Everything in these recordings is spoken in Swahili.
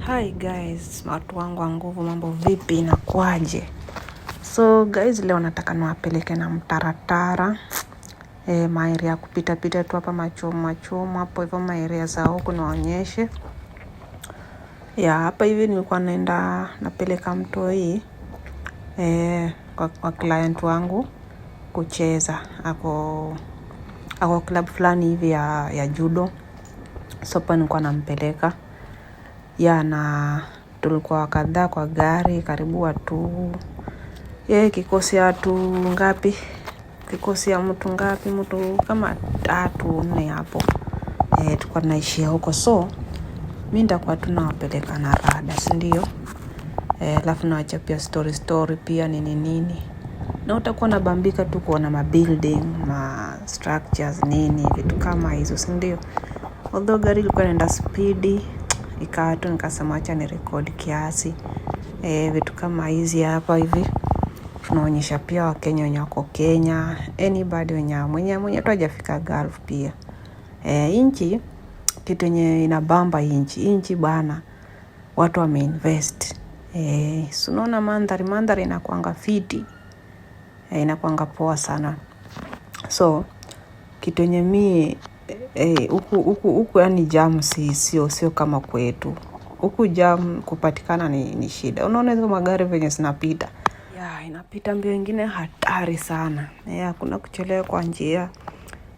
Hi guys, watu wangu wa nguvu, mambo vipi, inakuaje? So guys, leo nataka niwapeleke na Mtaratara. Maeria kupita tu hapa machomo hapo hivyo maeria za huko niwaonyeshe. Hapa hivi nilikuwa napeleka mtoi kwa client wangu kucheza. Ako club fulani hivi ya judo. So hapa nilikuwa nampeleka. Na tulikuwa kadhaa kwa gari, karibu watu kikosi ya watu ngapi? Kikosi ya mtu ngapi? Mtu kama 3-4 hapo. Tulikuwa tunaishia huko. So mimi nitakuwa tunawapeleka na rada, si ndio? Alafu naacha pia story pia nini. Na utakuwa nabambika tu kuona mabuilding, structures nini, vitu kama hizo, si ndio? Although gari ilikuwa inaenda speed, ikawa tu nikasema acha ni record kiasi. Vitu kama hizi hapa hivi tunaonyesha pia Wakenya wenye wako Kenya, anybody mwenye tu hajafika Gulf pia. Inchi kitu yenye inabamba inchi bana, watu wameinvest. So unaona mandhari inakuanga fiti, inakuanga poa sana. So kitu yenye mimi huku yani jam sio kama kwetu. Huku jam kupatikana ni shida. Unaona hizo magari venye zinapita. Inapita mbio ingine hatari sana. Hakuna kuchelewa kwa njia.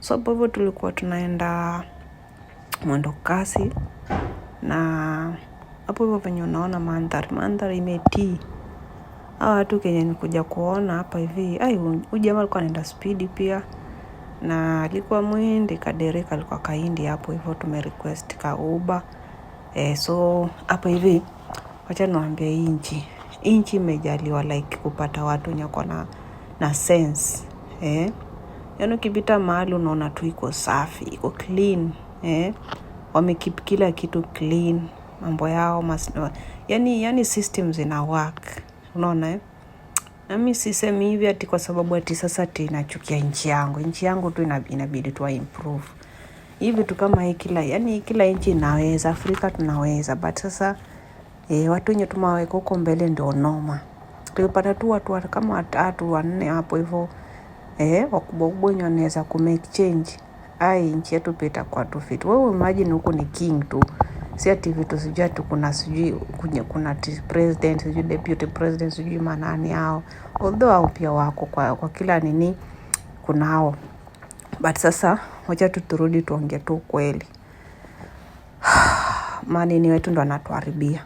So hivyo tulikuwa tunaenda mwendo kasi. Na hapo hivyo venye unaona mandhari imetii. Hawa watu Kenya nikuja kuona hapa hivi. Huyu jamaa alikuwa anaenda speed pia. Na alikuwa mwindi kadereka alikuwa kaindi hapo hivyo tumerequest ka Uber. So hapo hivi wacha niwaambie inchi imejaliwa like kupata watu wenye wako na sense. Yaani ukipita mahali unaona tu iko safi, iko clean. Wamekeep kila kitu clean, mambo yao yani systems ina work. Unaona na mimi sisemi hivi ati kwa sababu ati sasa ati nachukia nchi yangu tu inabidi tu improve. Hivi tu kama hii kila nchi inaweza, Afrika tunaweza, but sasa watu wenye tumaweka huko mbele ndio noma. Tulipata tu watu kama 3-4 hapo hivyo wakubwa wenye wanaweza kumake change. Nchi yetu pita kwa tu fit. Wewe imagine huko ni king tu. Si ati vitu sijui tu kuna president, sijui deputy president, sijui manani hao. Although hao pia wako kwa kila nini kuna hao. But sasa wacha turudi tuongee tu kweli. Manini wetu ndo wanatuharibia.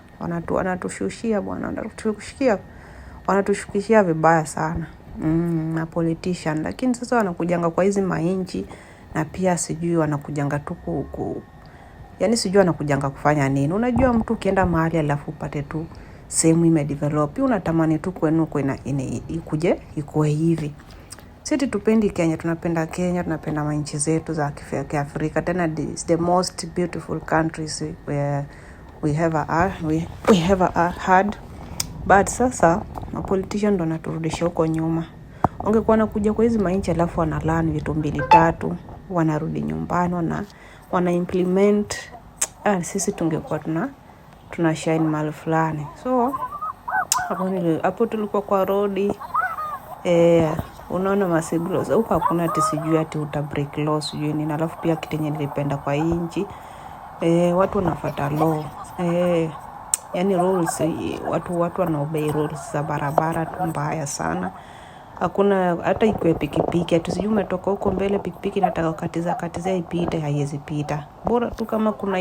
Wanatushushia bwana, wanatushukishia vibaya sana. Na politician, lakini sasa wanakujanga kwa hizi mainchi na pia sijui wanakujanga tu yani sijui wanakujanga kufanya nini. Unajua mtu ukienda mahali alafu upate tu sehemu imedevelop, unatamani tu kwenu ikuje ikuwe hivi. Sisi tupendi Kenya, tunapenda Kenya, tunapenda manchi zetu za Afrika. Tena it's the most beautiful countries we have had. But sasa politician ndo naturudisha huko nyuma. Ungekuwa nakuja kwa hizi mainchi alafu wanalani vitu 2-3, wanarudi nyumbani, wana implement, sisi tungekuwa tuna shine mahali fulani. So hapo tulikuwa kwa road, unaona masiglos huko hakuna ati sijui ati uta break laws sijui nini. Alafu pia kitu yenye nilipenda kwa inchi watu wanafuata law. Yani rules, watu wanaobey rules za barabara tu mbaya sana. Hakuna hata ikwe pikipiki ati sijui umetoka huko mbele pikipiki nataka katiza ipite, haiwezi pita. Bora tu kama kuna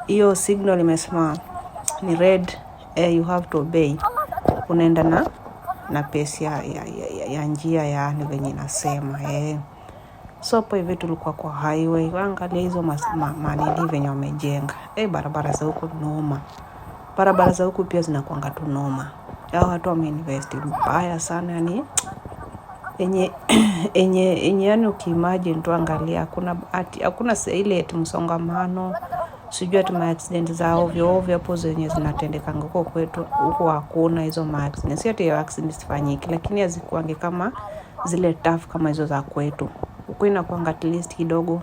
hiyo signal imesema ni red, you have to obey. Unaenda na pace ya njia yani venye nasema. So hapo hivi tulikuwa kwa highway. Angalia hizo manini venye wamejenga. Barabara za huko noma. Barabara za huko pia zinakuanga tu noma. Hao watu wameinvest mbaya sana yani. Enye yani ukiimagine tu angalia hakuna ile eti msongamano, sijui ati accident za ovyo hapo zenye zinatendeka huko kwetu. Huko hakuna hizo accident. Si ati accident zifanyiki, lakini hazikuangi kama zile tough kama hizo za kwetu. Huko inakuanga at least kidogo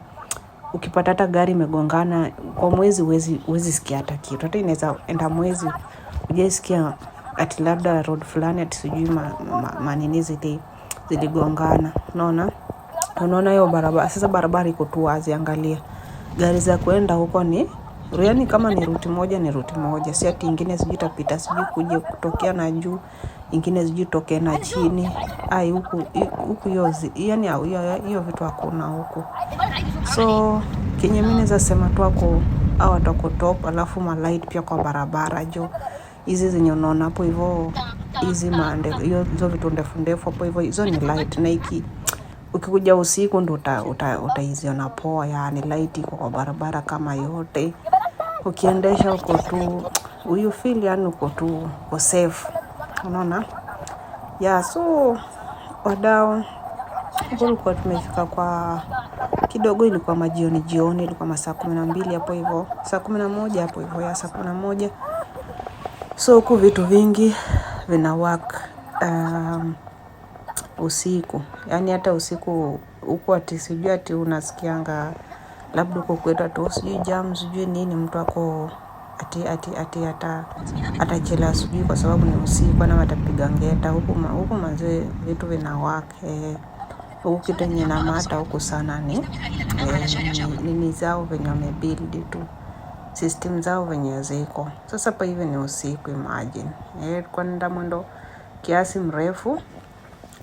ukipata hata gari imegongana kwa mwezi huwezi sikia hata kitu. Hata inaweza enda mwezi hujasikia ati labda road fulani ati sijui manini ziligongana. Unaona hiyo barabara. Sasa barabara iko tu wazi, angalia. Gari za kuenda huko ni yaani kama ni ruti moja. Si ati ingine sijui itapita sijui kuja kutokea na juu, ingine sijui tokea na chini. Huku yaani hiyo vitu hakuna huku. So kenye mimi naweza sema tu watu wako top. Alafu malight pia kwa barabara jo. Hizi zenye unaona hapo hivyo, hizi hizo vitu ndefu hapo hivyo, hizo ni light. Na ukikuja usiku ndo utaiziona poa, yani light iko kwa barabara kama yote. Ukiendesha uko tu you feel yani uko safe. Unaona? So wadau, tulikuwa tumefika kwa kidogo, ilikuwa majioni, ilikuwa masaa 12 hapo hivyo, saa 11 hapo hivyo, saa 11. So huku vitu vingi vina work usiku. Yaani hata usiku huku ati sijui ati unasikianga labda uko kwetu ati sijui jam sijui nini, mtu ako ati atachelewa sijui kwa sababu ni usiku na watapiga ngeta huku manze vitu vina work. Huku kitu yenye na mata huku sana ni zao venye wamebuild tu, system zao venye ziko. Sasa hapa hivi ni usiku, imagine. Kwa nenda mwendo kiasi mrefu.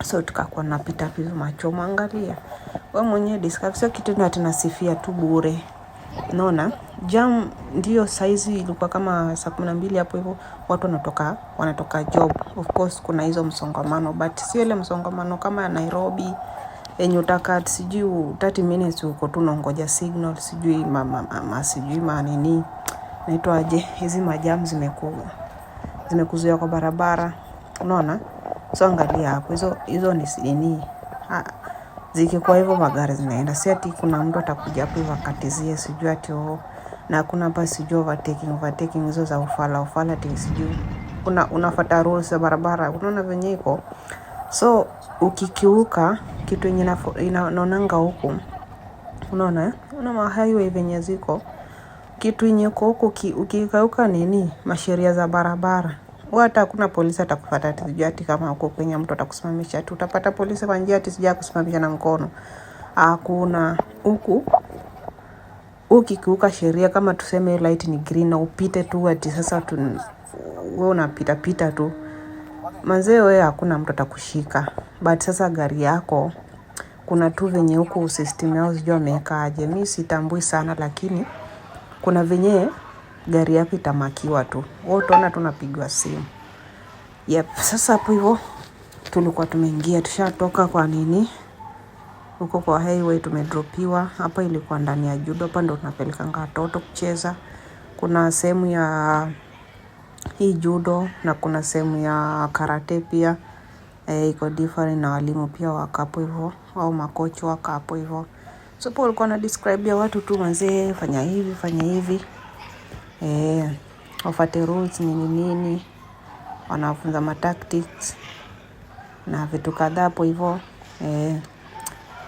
So tukakuwa napita hivi macho, angalia. Wewe mwenyewe discover sio kitu ndio tunasifia tu bure. Unaona? Jam ndio size ilikuwa kama saa 12 hapo hivyo, watu wanatoka job. Of course kuna hizo msongamano, but sio ile msongamano kama ya Nairobi yenye utaka sijui 30 minutes uko tu unangoja signal sijui sijui nini. Naitwa aje, hizi majam zimekuzuia kwa barabara. Unaona? So angalia hapo, hizo ni nini? Zikikuwa hivyo magari zinaenda. Si ati kuna mtu atakuja hapo akatizie sijui ati na kuna basi sijui overtaking hizo za ufala ati sijui. Unafuata rules za barabara. Unaona venye iko. So ukikiuka kitu yenye inaonanga huku. Unaona? Una highway venye ziko. Kitu yenye huko ukikauka nini? Masheria za barabara. Hata hakuna polisi atakufuata ati sijui ati kama uko kwenye mtu atakusimamisha ati utapata polisi kwa njia ati sijui kusimamisha na mkono. Hakuna huku. Ukikiuka sheria kama tuseme light ni green na upite tu ati sasa wewe unapita tu. Manze wewe hakuna mtu atakushika. But sasa gari yako kuna tu venye huku system yao sijui wameweka aje. Mimi sitambui sana lakini kuna venye gari yako itamakiwa tu. Wewe utaona tunapigwa simu. Sasa hapo hivyo tulikuwa tumeingia, tushatoka kwa nini? Huko kwa highway tumedropiwa. Hapa ilikuwa ndani ya judo, hapa ndo tunapelekanga watoto kucheza. Kuna sehemu ya hii judo na kuna sehemu ya karate pia. Iko different na walimu pia wako hapo hivyo au makochi wako hapo hivyo. So Paul alikuwa na describe ya watu tu manze, fanya hivi. Wafuate rules nini. Wanafunza tactics na vitu kadhaa hapo hivyo.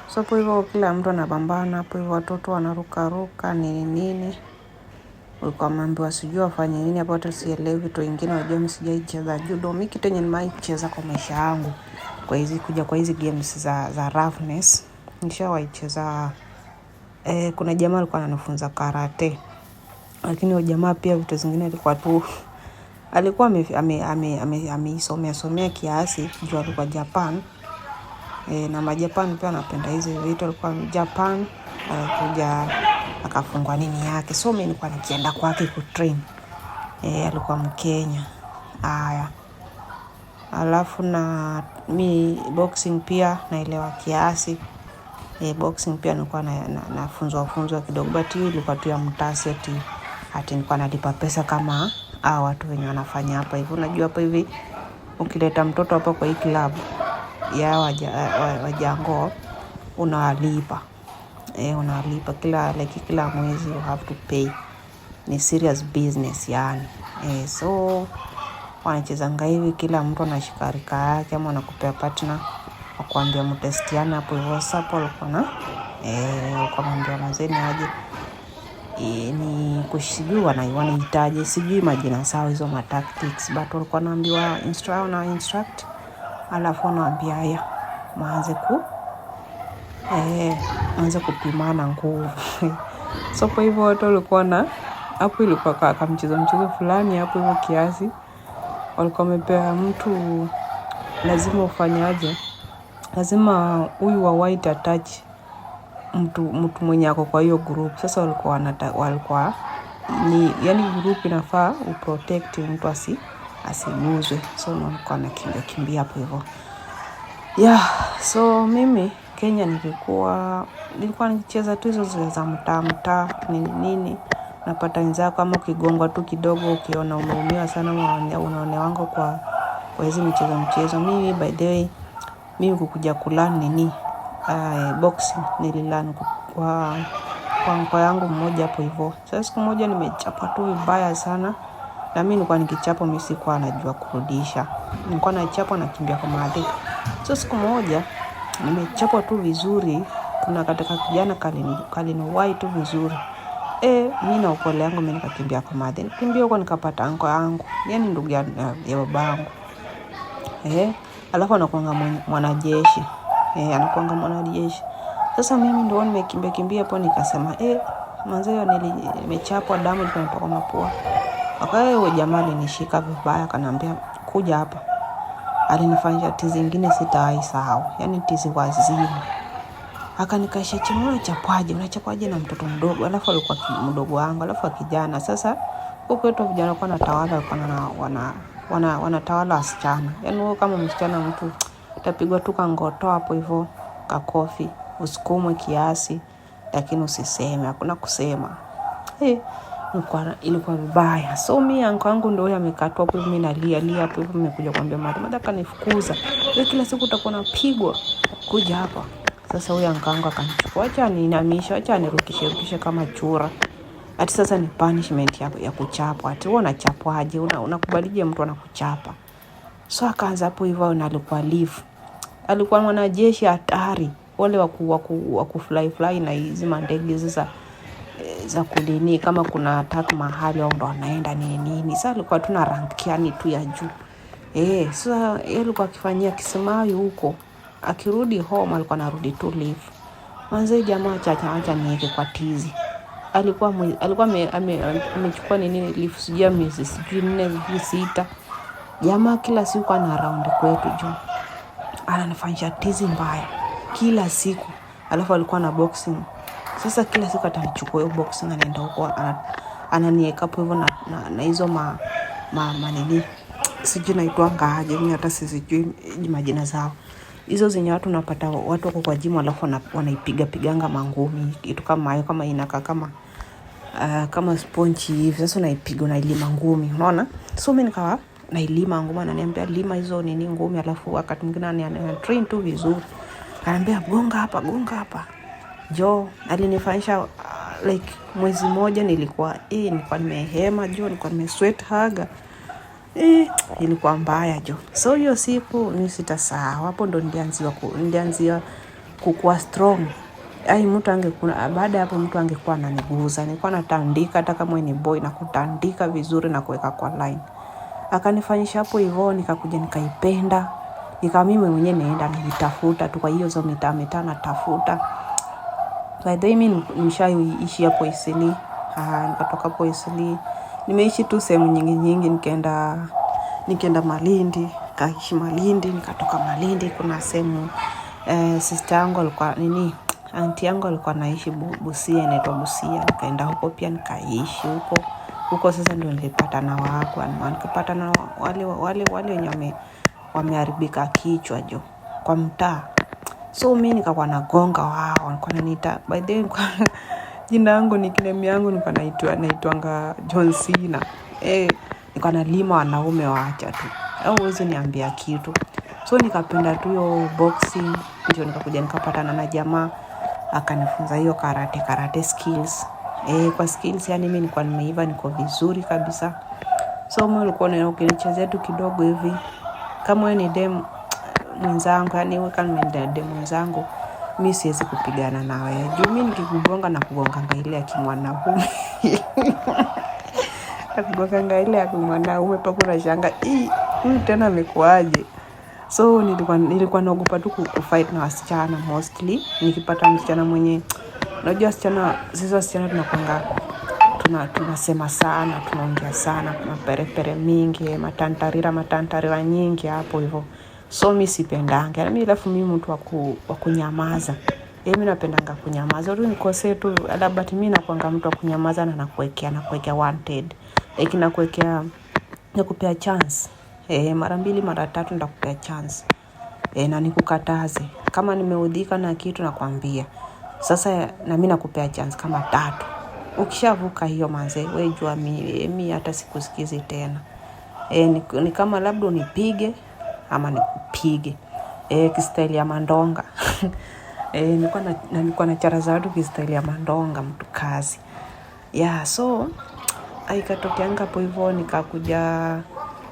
So hapo hivyo kila mtu anapambana hapo hivyo, watoto wanaruka nini. Ulikuwa mambo sijui wafanye nini hapo, hata sielewi vitu vingine. Unajua mimi sijaicheza judo. Mimi kitu yenye nimeicheza kwa maisha yangu kwa hizi games za roughness nishawaicheza. Kuna jamaa alikuwa ananifunza karate, lakini huyo jamaa pia vitu zingine alikuwa tu alikuwa ameisomea kiasi juu alikuwa Japan. Na Majapan pia anapenda hizi vitu. Alikuwa Japan kuja akafungwa nini yake. So mimi nilikuwa nikienda kwake kutrain. Alikuwa Mkenya. Alafu na mi boxing pia naelewa kiasi. Boxing pia nilikuwa nafunzwa kidogo, but hiyo ilikuwa tu ya mtasi ati nilikuwa nalipa pesa kama watu wenye wanafanya hapa hivi. Unajua hapa hivi ukileta mtoto hapa kwa hii club ya wajango unalipa. Unalipa kila mwezi, you have to pay. Ni serious business yani. So wanachezanga hivi, kila mtu anashika rika yake ama anakupea partner wakuambia mtestiana hapo hivyo. Sasa alikuwa Kwa mambo mazeni aje ni kusijui wanahitaji, sijui majina sawa hizo tactics, but walikuwa naambiwa instruct alafu wanaambia haya maanze kupimana nguvu. So kwa hivyo watu walikuwa na hapo, ilikuwa kama mchezo fulani hapo hivyo kiasi, walikuwa wamepea mtu lazima ufanyaje, lazima huyu wa white attach mtu mwenye ako kwa hiyo group. Sasa walikuwa ni yani group inafaa uprotect mtu asiguzwe, so nilikuwa nakimbia hapo hivyo. So mimi Kenya nilikuwa nikicheza tu hizo za mtaa nini, napata wenzako kama ukigongwa tu kidogo, ukiona umeumia sana unaonewango kwa hizo mchezo. Mimi by the way mimi kukuja kulearn nini boxing nililearn kwa mko yangu mmoja hapo hivyo. Sasa siku moja nimechapa tu vibaya sana, na mimi nilikuwa nikichapa mimi sikuwa najua kurudisha, nilikuwa nachapa nakimbia kwa madhi. So siku moja nimechapa tu vizuri, kuna katika kijana kaliniwahi tu vizuri, mimi na upole yangu mimi nikakimbia kwa madhi, nikimbia huko nikapata anko yangu, yani ndugu ya babangu. Alafu anakuanga mwanajeshi. Anakuanga mwanajeshi. Sasa mimi ndio nimekimbia hapo, nikasema manzeo nimechapwa damu inatoka mapua. Akaye jamaa alinishika vibaya, akaniambia kuja hapa. Alinifanyia tizi zingine sitaisahau, yani tizi wazimu. Akanikashia chini, unachapwaje na mtoto mdogo, alafu alikuwa mdogo wangu, alafu kijana. Sasa huko wetu vijana kwa natawala wanatawala wasichana. Yani wewe kama msichana mtu utapigwa tu kangoto hapo hivyo kakofi, usukumwe kiasi, lakini usiseme, hakuna kusema. Ilikuwa vibaya. So mimi anko wangu ndio yeye amekatwa hapo, mimi nalia hapo hivyo, nimekuja kuambia mada kanifukuza. Wewe kila siku utakuwa unapigwa, kuja hapa. Sasa huyo anko wangu akanichukua, acha niinamisha, acha nirukishe kama chura. Ati sasa ni punishment ya kuchapwa. Ati wewe unachapwaje? Unakubalije mtu anakuchapa? So akaanza hapo hivyo, na alikuwa live. Alikuwa mwanajeshi hatari. Wale waku fly na hizo ndege za kudini, kama kuna attack mahali au ndo anaenda nini. Sasa alikuwa tuna rank yani tu ya juu. Sasa yeye alikuwa akifanyia Kismayu huko. Akirudi home alikuwa anarudi tu live. Manze jamaa acha niweke kwa tizi. Alikuwa amechukua nini live sijui miezi 4 6. Jamaa kila siku ana round kwetu juu. Ananifanyia tizi mbaya kila siku. Alafu alikuwa na boxing. Sasa kila siku atanichukua hiyo boxing, anaenda huko ananiweka hapo hivyo na hizo nini sijui naitwanga aje, mimi hata sijui majina zao. Hizo zenye watu unapata watu wako kwa gym alafu wanaipiga mangumi, kitu kama hayo, kama inakaa kama sponge hivi. Sasa unaipiga unailima ngumi, unaona? So mimi nikawa nailima ngumi, ananiambia lima hizo nini ngumi, alafu wakati mwingine train tu vizuri, ananiambia gonga hapa. Alinifanyisha like mwezi moja nilikuwa nimehema nilikuwa nimesweat haga. Ilikuwa mbaya So hiyo siku mimi sitasahau. Hapo ndo nilianzia kukua strong. Mtu angekuwa baada hapo mtu angekuwa ananiguza. Nilikuwa natandika hata kama ni boy, na kutandika vizuri na kuweka kwa line. Akanifanyisha hapo hivyo, nikakuja nikaipenda. Nika mimi mwenyewe naenda nitafuta tu kwa hiyo zo mitaa natafuta. By the way mimi nimeshaishi hapo Isili. Nikatoka hapo Isili. Nimeishi tu sehemu nyingi, nikaenda Malindi, kaishi Malindi, nikatoka Malindi. Kuna sehemu sister yangu alikuwa auntie yangu alikuwa anaishi Busia, inaitwa Busia. Nikaenda huko pia nikaishi huko. Sasa ndio nilipata na wako, nikapata na wale wenye wameharibika kichwa kwa mtaa. So mimi nikakuwa nagonga wao, walikuwa wananiita by the way jina langu nickname yangu nilikuwa naitwanga John Cena. Nilikuwa nalima wanaume waacha tu, au uweze niambia kitu. So nikapenda tu hiyo boxing, ndio nikakuja nikapatana na jamaa akanifunza hiyo karate skills. Kwa skills yani mimi nilikuwa nimeiva, niko vizuri kabisa. So mimi nilikuwa ukinichezea tu kidogo hivi, kama wewe ni dem mwenzangu, yani wewe kama ni dem mwenzangu, mimi siwezi kupigana na wewe. Juu mimi nikikugonga na kugonganga ile ya kimwanaume. Nakugonganga ile ya kimwanaume mpaka unashanga, huyu tena amekuaje? So nilikuwa naogopa tu kufight na wasichana mostly. Nikipata msichana mwenye, unajua sisi wasichana tunasema sana, tunaongea sana, kuna perepere mingi, matantarira nyingi hapo hivyo. So mimi sipendangi. Mimi alafu mimi mtu wa kunyamaza. Mimi napendanga kunyamaza. Watu nikosee tu, but mimi nakuanga mtu wa kunyamaza na nakuwekea wanted. Nakupea chance. Mara 2 mara 3 nitakupea chance. Na nikukataze. Kama nimeudhika na kitu nakwambia. Sasa na mimi nakupea chance kama 3. Ukishavuka hiyo manze, wewe jua mimi hata sikusikizi tena. Ni kama labda unipige ama nikupige. Kistyle ya mandonga. Nilikuwa na chara za watu kistyle ya mandonga, mtu kazi. So ikatokeanga hapo hivyo, nikakuja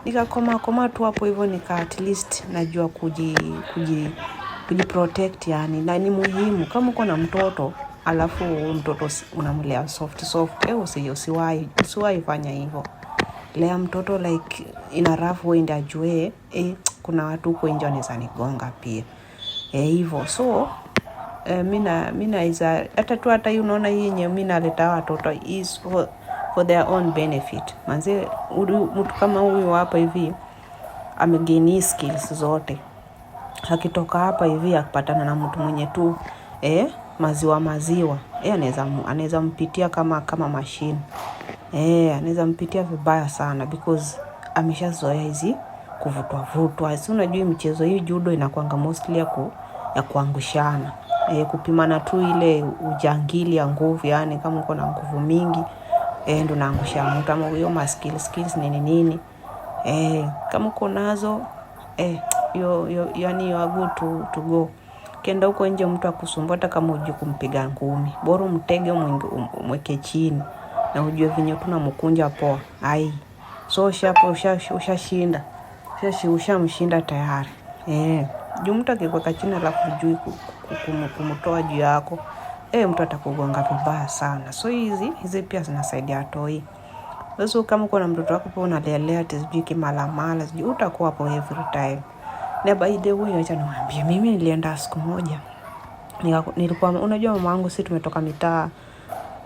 nikakoma tu hapo hivyo, at least najua kujiprotect yani. Na ni muhimu kama uko na mtoto alafu mtoto unamlea soft, usiwahi fanya hivyo. Lea mtoto like in a rough way ndio ajue kuna watu huko nje wanaweza nigonga pia. Hivyo. So mimi hata unaona hii yenye mimi naleta watoto is for their own benefit. Manze mtu kama huyu hapa hivi amegain skills zote. Akitoka hapa hivi akipatana na mtu mwenye tu maziwa anaweza mpitia kama machine. Anaweza mpitia vibaya sana because ameshazoea hizi kuvutwa. Si unajua mchezo hii judo inakuanga mostly ya kuangushana. Kupimana tu ile ujangili ya nguvu, yani kama uko na nguvu mingi ndio unaangusha mtu, ama hiyo skills nini. Kama uko nazo yani you are good to go. Kenda huko nje mtu akusumbua hata kama hujui kumpiga ngumi, bora mtege mweke chini na ujue vinyo tunamkunja poa. So ushashinda. Ushamshinda tayari. Juu mtu akikweka chini alafu hujui kumtoa juu yako, mtu atakugonga vibaya sana. So hizi pia zinasaidia toi. So kama uko na mtoto wako pia unalelea sijui kimalamala, sijui utakuwa hapo every time. Na by the way acha niwaambie, mimi nilienda siku moja. Nilikuwa unajua mama wangu sisi tumetoka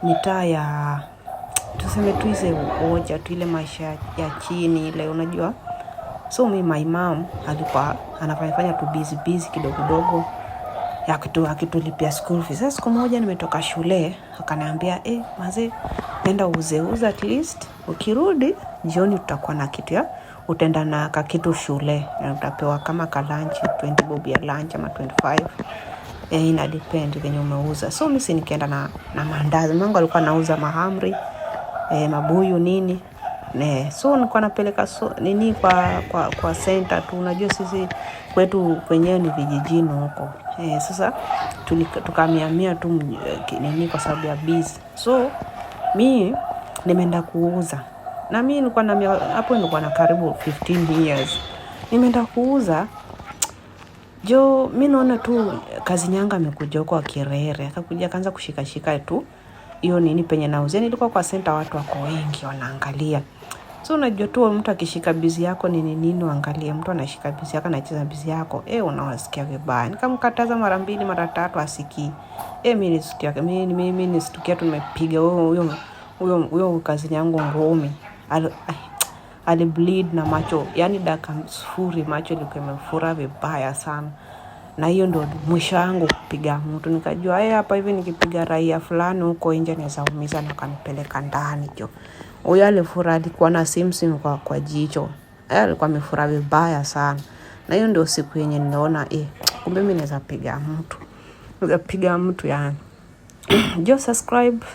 mitaa ya tuseme tu hizo hoja tu ile maisha ya chini ile unajua. So my mom alikuwa anafanya tu busy kidogo akitulipia school fees. Sasa siku moja nimetoka shule akaniambia mazee nenda uze at least ukirudi jioni tutakuwa na kitu ya utaenda na kitu shule na utapewa kama ka lunch 20 bob ya lunch ama 25. Ina depend venye umeuza. So mimi nikaenda na mandazi. Mungu alikuwa anauza mahamri, mabuyu nini. So nilikuwa napeleka nini kwa center tu. Unajua sisi kwetu kwenyewe ni vijijini huko. Sasa tukahamia tu nini kwa sababu ya busy. So mimi nimeenda kuuza. Na mimi nilikuwa hapo nilikuwa na karibu 15 years. Nimeenda kuuza. Mimi naona tu kazi nyanga amekuja huko Kirere. Akakuja akaanza kushika tu hiyo nini penye nauzia. Nilikuwa kwa center watu wako wengi wanaangalia. So unajua tu mtu akishika bizi yako nini uangalie, mtu anashika bizi yako anacheza bizi yako, unawasikia vibaya. Nikamkataza mara 2 mara 3 asikii. Mimi nisitukia tumepiga huyo kazi yangu ngumi. Bleed na macho, yani dakika 0 macho ilikuwa imefura vibaya sana. Na hiyo ndio mwisho wangu kupiga mtu. Nikajua hapa hivi nikipiga raia fulani huko nje naweza umiza na kanipeleka ndani jo. Huyo alifura, alikuwa na simsim kwa jicho. Alikuwa amefura vibaya sana. Na hiyo ndio siku yenye niliona kumbe mimi naweza piga mtu. Naweza piga mtu yani. Subscribe.